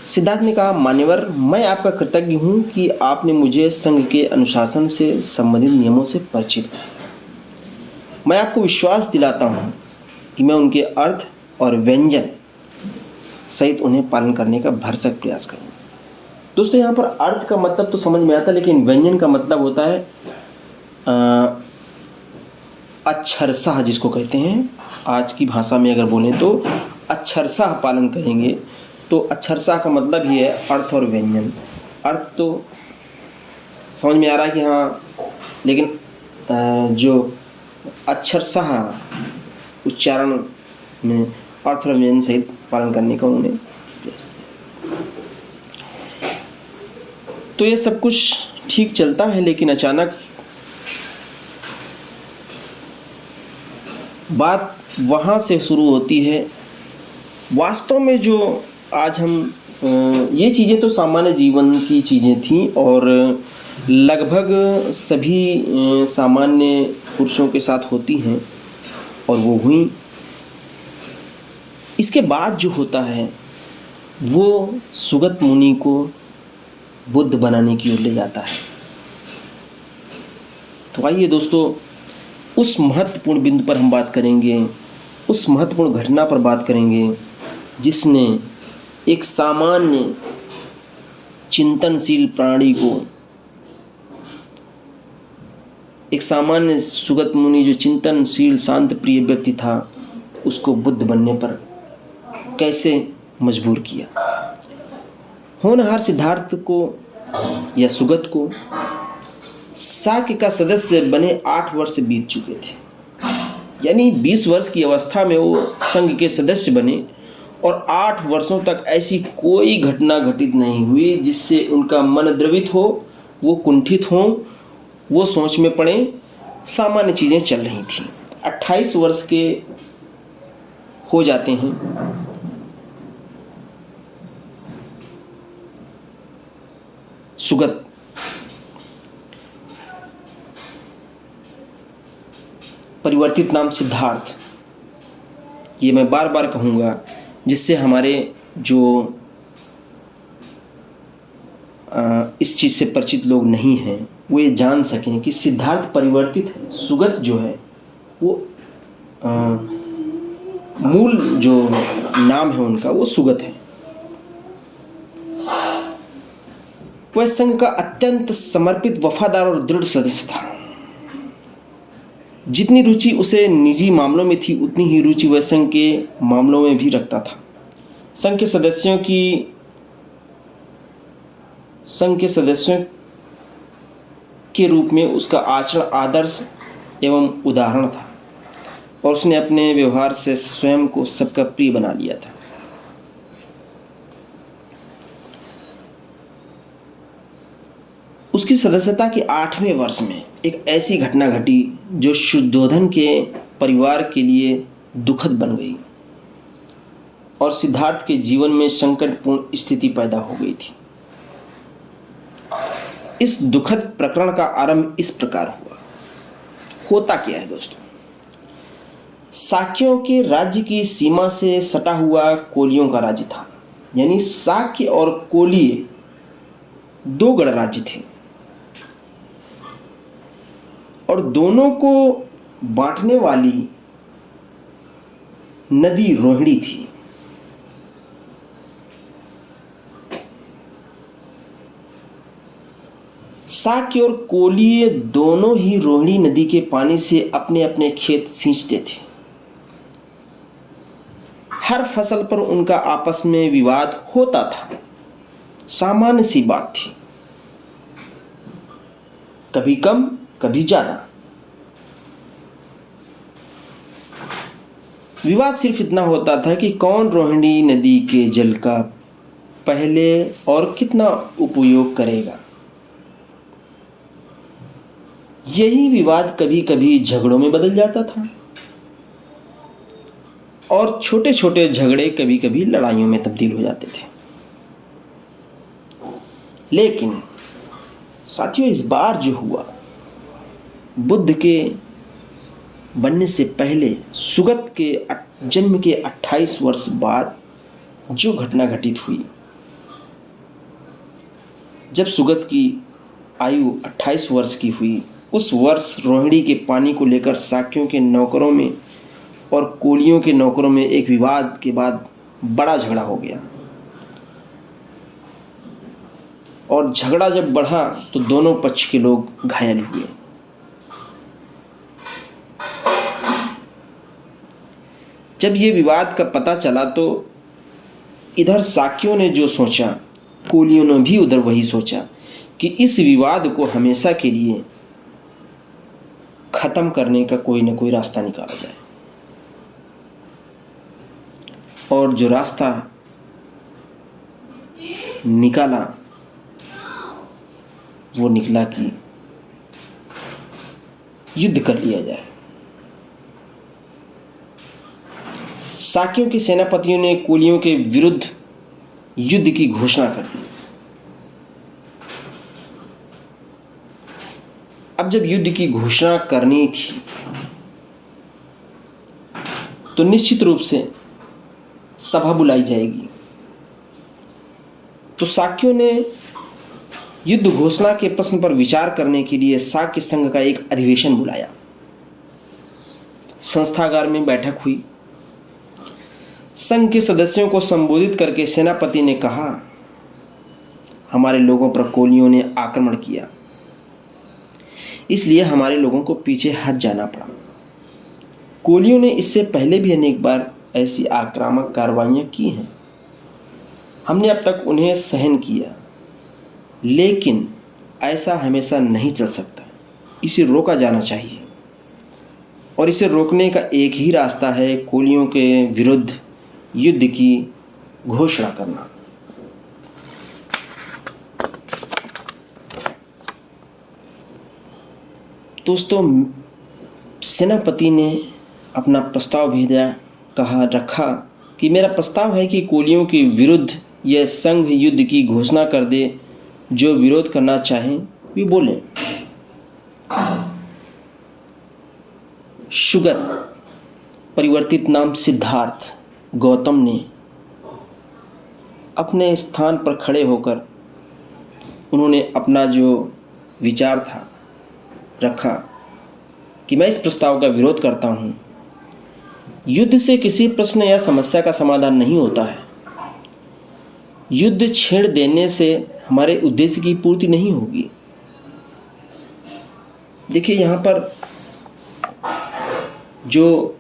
सिद्धार्थ ने कहा, मान्यवर, मैं आपका कृतज्ञ हूं कि आपने मुझे संघ के अनुशासन से संबंधित नियमों से परिचित किया। मैं आपको विश्वास दिलाता हूं कि मैं उनके अर्थ और व्यंजन सहित उन्हें पालन करने का भरसक प्रयास करूंगा। दोस्तों, यहाँ पर अर्थ का मतलब तो समझ में आता है, लेकिन व्यंजन का मतलब होता है अक्षरशः, जिसको कहते हैं आज की भाषा में अगर बोलें तो अक्षरशः पालन करेंगे। तो अक्षरशः का मतलब ही है अर्थ और व्यंजन। अर्थ तो समझ में आ रहा है कि हाँ, लेकिन जो अक्षरशः उच्चारण में अर्थ और व्यंजन सहित पालन करने का उन्होंने प्रयास किया। तो ये सब कुछ ठीक चलता है, लेकिन अचानक बात वहाँ से शुरू होती है। वास्तव में जो आज हम ये चीज़ें तो सामान्य जीवन की चीज़ें थीं और लगभग सभी सामान्य पुरुषों के साथ होती हैं और वो हुई। इसके बाद जो होता है वो सुगत मुनि को बुद्ध बनाने की ओर ले जाता है। तो आइए दोस्तों, उस महत्वपूर्ण बिंदु पर हम बात करेंगे, उस महत्वपूर्ण घटना पर बात करेंगे जिसने एक सामान्य चिंतनशील प्राणी को, एक सामान्य सुगत मुनि जो चिंतनशील शांत प्रिय व्यक्ति था, उसको बुद्ध बनने पर कैसे मजबूर किया। होनहार सिद्धार्थ को या सुगत को साक्य का सदस्य बने 8 वर्ष बीत चुके थे। यानी 20 वर्ष की अवस्था में वो संघ के सदस्य बने और 8 वर्षों तक ऐसी कोई घटना घटित नहीं हुई जिससे उनका मन द्रवित हो, वो कुंठित हो, वो सोच में पड़े। सामान्य चीज़ें चल रही थी। 28 वर्ष के हो जाते हैं। सुगत परिवर्तित नाम सिद्धार्थ, ये मैं बार बार कहूँगा जिससे हमारे जो इस चीज़ से परिचित लोग नहीं हैं वो ये जान सकें कि सिद्धार्थ परिवर्तित है। सुगत जो है वो मूल जो नाम है उनका वो सुगत है। वह संघ का अत्यंत समर्पित, वफादार और दृढ़ सदस्य था। जितनी रुचि उसे निजी मामलों में थी उतनी ही रुचि वह संघ के मामलों में भी रखता था। संघ के सदस्यों के रूप में उसका आचरण आदर्श एवं उदाहरण था और उसने अपने व्यवहार से स्वयं को सबका प्रिय बना लिया था। उसकी सदस्यता के 8वें वर्ष में एक ऐसी घटना घटी जो शुद्धोधन के परिवार के लिए दुखद बन गई और सिद्धार्थ के जीवन में संकटपूर्ण स्थिति पैदा हो गई थी। इस दुखद प्रकरण का आरंभ इस प्रकार हुआ। होता क्या है दोस्तों, साक्यों के राज्य की सीमा से सटा हुआ कोलियों का राज्य था। यानी साक्य और कोलीय 2 गणराज्य थे और दोनों को बांटने वाली नदी रोहिणी थी। साक्य और कोलीय दोनों ही रोहिणी नदी के पानी से अपने अपने खेत सींचते थे। हर फसल पर उनका आपस में विवाद होता था, सामान्य सी बात थी, कभी कम कभी ज्यादा। विवाद सिर्फ इतना होता था कि कौन रोहिणी नदी के जल का पहले और कितना उपयोग करेगा। यही विवाद कभी कभी झगड़ों में बदल जाता था और छोटे छोटे झगड़े कभी कभी लड़ाइयों में तब्दील हो जाते थे। लेकिन साथियों, इस बार जो हुआ, बुद्ध के बनने से पहले सुगत के जन्म के 28 वर्ष बाद जो घटना घटित हुई, जब सुगत की आयु 28 वर्ष की हुई, उस वर्ष रोहिणी के पानी को लेकर साक्यों के नौकरों में और कोलियों के नौकरों में एक विवाद के बाद बड़ा झगड़ा हो गया। और झगड़ा जब बढ़ा तो दोनों पक्ष के लोग घायल हुए। जब ये विवाद का पता चला तो इधर साक्यों ने जो सोचा, कोलियों ने भी उधर वही सोचा कि इस विवाद को हमेशा के लिए खत्म करने का कोई ना कोई रास्ता निकाला जाए। और जो रास्ता निकाला वो निकला कि युद्ध कर लिया जाए। साक्यों के सेनापतियों ने कोलियों के विरुद्ध युद्ध की घोषणा कर दी। अब जब युद्ध की घोषणा करनी थी तो निश्चित रूप से सभा बुलाई जाएगी। तो साक्यों ने युद्ध घोषणा के प्रश्न पर विचार करने के लिए साक्य संघ का एक अधिवेशन बुलाया। संस्थागार में बैठक हुई। संघ के सदस्यों को संबोधित करके सेनापति ने कहा, हमारे लोगों पर कोलियों ने आक्रमण किया, इसलिए हमारे लोगों को पीछे हट जाना पड़ा। कोलियों ने इससे पहले भी अनेक बार ऐसी आक्रामक कार्रवाइयां की हैं। हमने अब तक उन्हें सहन किया, लेकिन ऐसा हमेशा नहीं चल सकता। इसे रोका जाना चाहिए और इसे रोकने का एक ही रास्ता है, कोलियों के विरुद्ध युद्ध की घोषणा करना। दोस्तों, सेनापति ने अपना प्रस्ताव भेजा, रखा कि मेरा प्रस्ताव है कि कोलियों के विरुद्ध यह संघ युद्ध की घोषणा कर दे। जो विरोध करना चाहें वे बोलें। सुगत, परिवर्तित नाम सिद्धार्थ गौतम ने अपने स्थान पर खड़े होकर उन्होंने अपना जो विचार था रखा कि मैं इस प्रस्ताव का विरोध करता हूँ। युद्ध से किसी प्रश्न या समस्या का समाधान नहीं होता है। युद्ध छेड़ देने से हमारे उद्देश्य की पूर्ति नहीं होगी। देखिए, यहाँ पर जो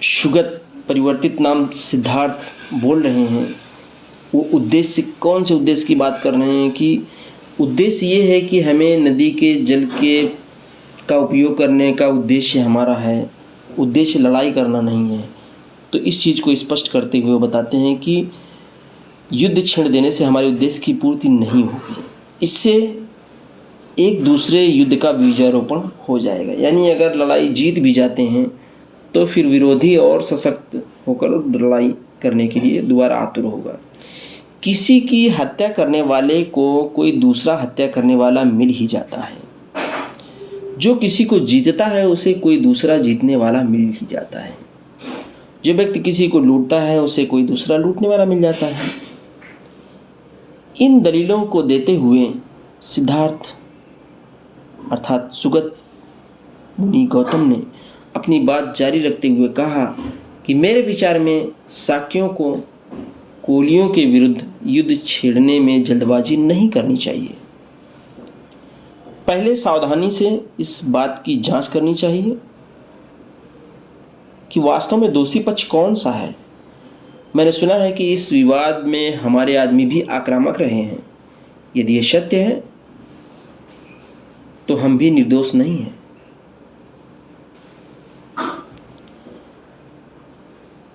सुगत, परिवर्तित नाम सिद्धार्थ बोल रहे हैं, वो उद्देश्य, कौन से उद्देश्य की बात कर रहे हैं कि उद्देश्य ये है कि हमें नदी के जल का उपयोग करने का उद्देश्य हमारा है, उद्देश्य लड़ाई करना नहीं है। तो इस चीज़ को स्पष्ट करते हुए बताते हैं कि युद्ध छेड़ देने से हमारे उद्देश्य की पूर्ति नहीं होगी। इससे एक दूसरे युद्ध का बीजारोपण हो जाएगा। यानी अगर लड़ाई जीत भी जाते हैं तो फिर विरोधी और सशक्त होकर लड़ाई करने के लिए दोबारा आतुर होगा। किसी की हत्या करने वाले को कोई दूसरा हत्या करने वाला मिल ही जाता है। जो किसी को जीतता है उसे कोई दूसरा जीतने वाला मिल ही जाता है। जो व्यक्ति किसी को लूटता है उसे कोई दूसरा लूटने वाला मिल जाता है। इन दलीलों को देते हुए सिद्धार्थ अर्थात सुगत मुनि गौतम ने अपनी बात जारी रखते हुए कहा कि मेरे विचार में शाक्यों को कोलियों के विरुद्ध युद्ध छेड़ने में जल्दबाजी नहीं करनी चाहिए। पहले सावधानी से इस बात की जांच करनी चाहिए कि वास्तव में दोषी पक्ष कौन सा है। मैंने सुना है कि इस विवाद में हमारे आदमी भी आक्रामक रहे हैं। यदि यह सत्य है तो हम भी निर्दोष नहीं हैं।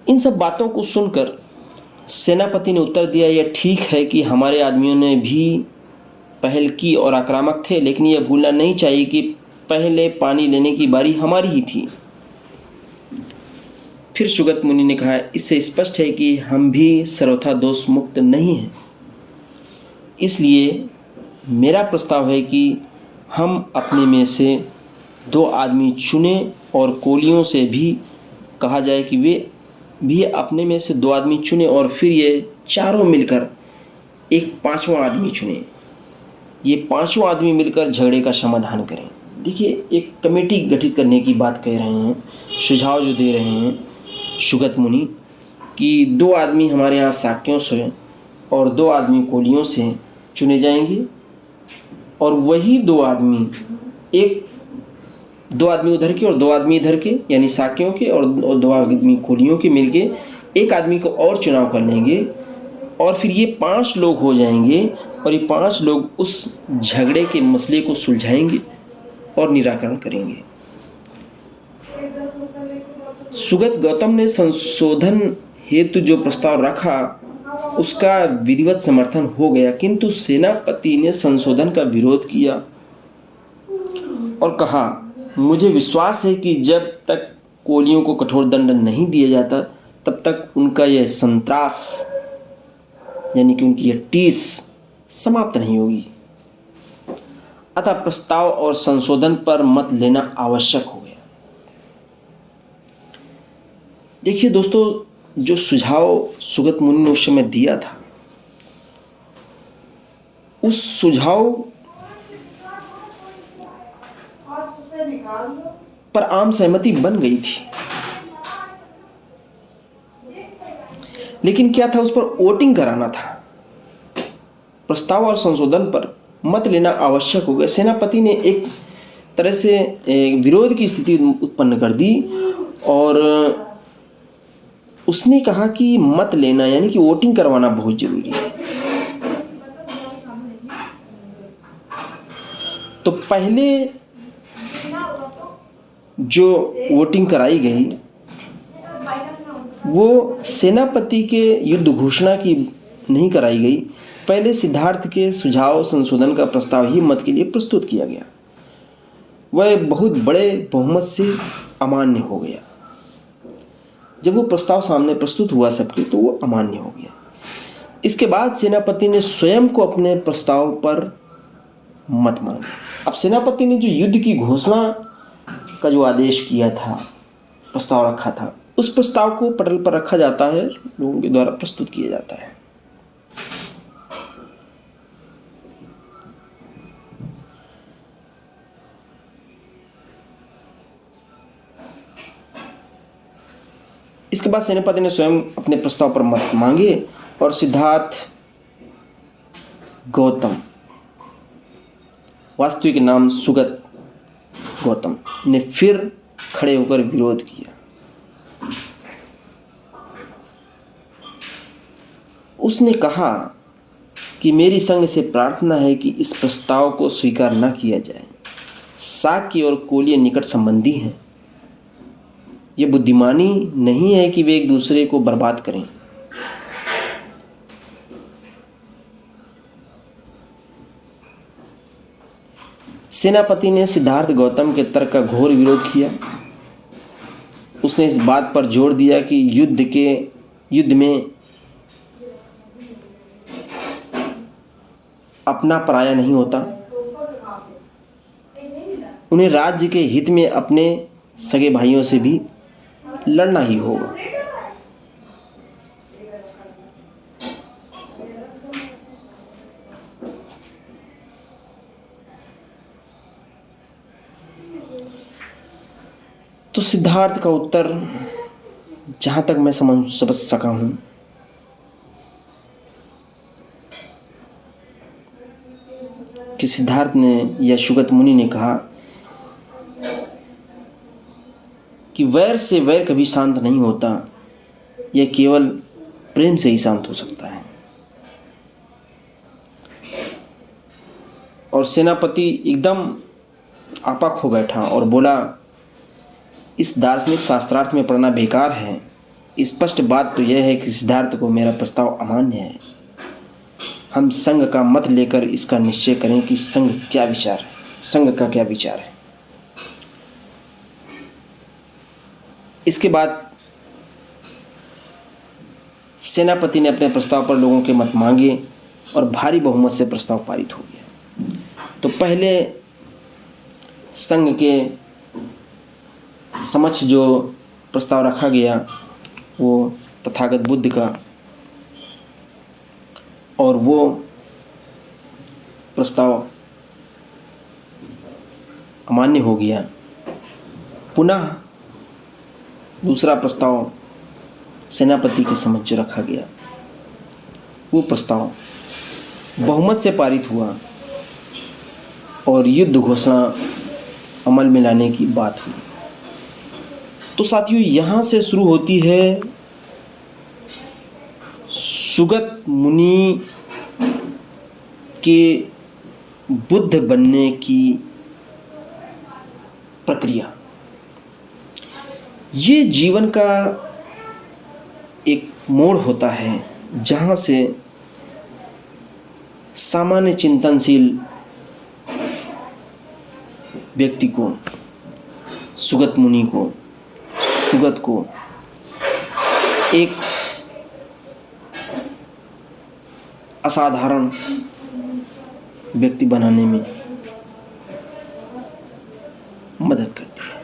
इन सब बातों को सुनकर सेनापति ने उत्तर दिया, यह ठीक है कि हमारे आदमियों ने भी पहल की और आक्रामक थे, लेकिन यह भूलना नहीं चाहिए कि पहले पानी लेने की बारी हमारी ही थी। फिर सुगत मुनि ने कहा, इससे स्पष्ट है कि हम भी सर्वथा दोष मुक्त नहीं हैं। इसलिए मेरा प्रस्ताव है कि हम अपने में से 2 आदमी चुने और कोलियों से भी कहा जाए कि वे भी अपने में से 2 आदमी चुने और फिर ये चारों मिलकर एक 5वां आदमी चुने। ये 5वां आदमी मिलकर झगड़े का समाधान करें। देखिए, एक कमेटी गठित करने की बात कह रहे हैं, सुझाव जो दे रहे हैं सुगत मुनि कि 2 आदमी हमारे यहाँ शाक्यों से और 2 आदमी कोलियों से चुने जाएंगे और वही 2 आदमी, 2 आदमी उधर के और 2 आदमी इधर के, यानी शाक्यों के और 2 आदमी कोलियों के मिलके एक आदमी को और चुनाव कर लेंगे और फिर ये 5 लोग हो जाएंगे और ये 5 लोग उस झगड़े के मसले को सुलझाएंगे और निराकरण करेंगे। सुगत गौतम ने संशोधन हेतु जो प्रस्ताव रखा उसका विधिवत समर्थन हो गया, किंतु सेनापति ने संशोधन का विरोध किया और कहा, मुझे विश्वास है कि जब तक कोलियों को कठोर दंड नहीं दिया जाता तब तक उनका यह संत्रास, यानी कि उनकी यह टीस समाप्त नहीं होगी। अतः प्रस्ताव और संशोधन पर मत लेना आवश्यक हो गया। देखिए दोस्तों, जो सुझाव सुगत मुनि ने उस समय दिया था, उस सुझाव पर आम सहमति बन गई थी, लेकिन क्या था, उस पर वोटिंग कराना था। प्रस्ताव और संशोधन पर मत लेना आवश्यक हो गया। सेनापति ने एक तरह से विरोध की स्थिति उत्पन्न कर दी और उसने कहा कि मत लेना यानी कि वोटिंग करवाना बहुत जरूरी है। तो पहले जो वोटिंग कराई गई वो सेनापति के युद्ध घोषणा की नहीं कराई गई। पहले सिद्धार्थ के सुझाव संशोधन का प्रस्ताव ही मत के लिए प्रस्तुत किया गया। वह बहुत बड़े बहुमत से अमान्य हो गया। जब वो प्रस्ताव सामने प्रस्तुत हुआ सबके, तो वो अमान्य हो गया। इसके बाद सेनापति ने स्वयं को अपने प्रस्ताव पर मत मांगे। अब सेनापति ने जो युद्ध की घोषणा का जो आदेश किया था, प्रस्ताव रखा था, उस प्रस्ताव को पटल पर रखा जाता है, लोगों के द्वारा प्रस्तुत किया जाता है। इसके बाद सेनापति ने स्वयं अपने प्रस्ताव पर मत मांगे और सिद्धार्थ गौतम, वास्तविक नाम सुगत गौतम, ने फिर खड़े होकर विरोध किया। उसने कहा कि मेरी संघ से प्रार्थना है कि इस प्रस्ताव को स्वीकार न किया जाए। शाक्य और कोलीय निकट संबंधी हैं। यह बुद्धिमानी नहीं है कि वे एक दूसरे को बर्बाद करें। सेनापति ने सिद्धार्थ गौतम के तर्क का घोर विरोध किया। उसने इस बात पर जोर दिया कि युद्ध में अपना पराया नहीं होता। उन्हें राज्य के हित में अपने सगे भाइयों से भी लड़ना ही होगा। तो सिद्धार्थ का उत्तर, जहां तक मैं समझ सका हूं, कि सिद्धार्थ ने या सुगत मुनि ने कहा कि वैर से वैर कभी शांत नहीं होता, यह केवल प्रेम से ही शांत हो सकता है। और सेनापति एकदम आपा खो बैठा और बोला, इस दार्शनिक शास्त्रार्थ में पढ़ना बेकार है। स्पष्ट बात तो यह है कि सिद्धार्थ को मेरा प्रस्ताव अमान्य है। हम संघ का मत लेकर इसका निश्चय करें कि संघ का क्या विचार है। इसके बाद सेनापति ने अपने प्रस्ताव पर लोगों के मत मांगे और भारी बहुमत से प्रस्ताव पारित हो गया। तो पहले संघ के समक्ष जो प्रस्ताव रखा गया वो तथागत बुद्ध का, और वो प्रस्ताव अमान्य हो गया। पुनः दूसरा प्रस्ताव सेनापति के समक्ष जो रखा गया, वो प्रस्ताव बहुमत से पारित हुआ और युद्ध घोषणा अमल में लाने की बात हुई। तो साथियों, यहाँ से शुरू होती है सुगत मुनि के बुद्ध बनने की प्रक्रिया। ये जीवन का एक मोड़ होता है जहाँ से सामान्य चिंतनशील व्यक्ति को, सुगत मुनि को, सुगत को एक असाधारण व्यक्ति बनाने में मदद करती है।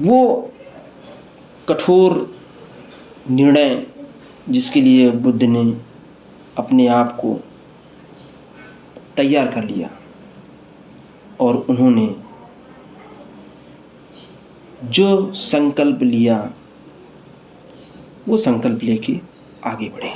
वो कठोर निर्णय जिसके लिए बुद्ध ने अपने आप को तैयार कर लिया, और उन्होंने जो संकल्प लिया वो संकल्प लेके आगे बढ़े।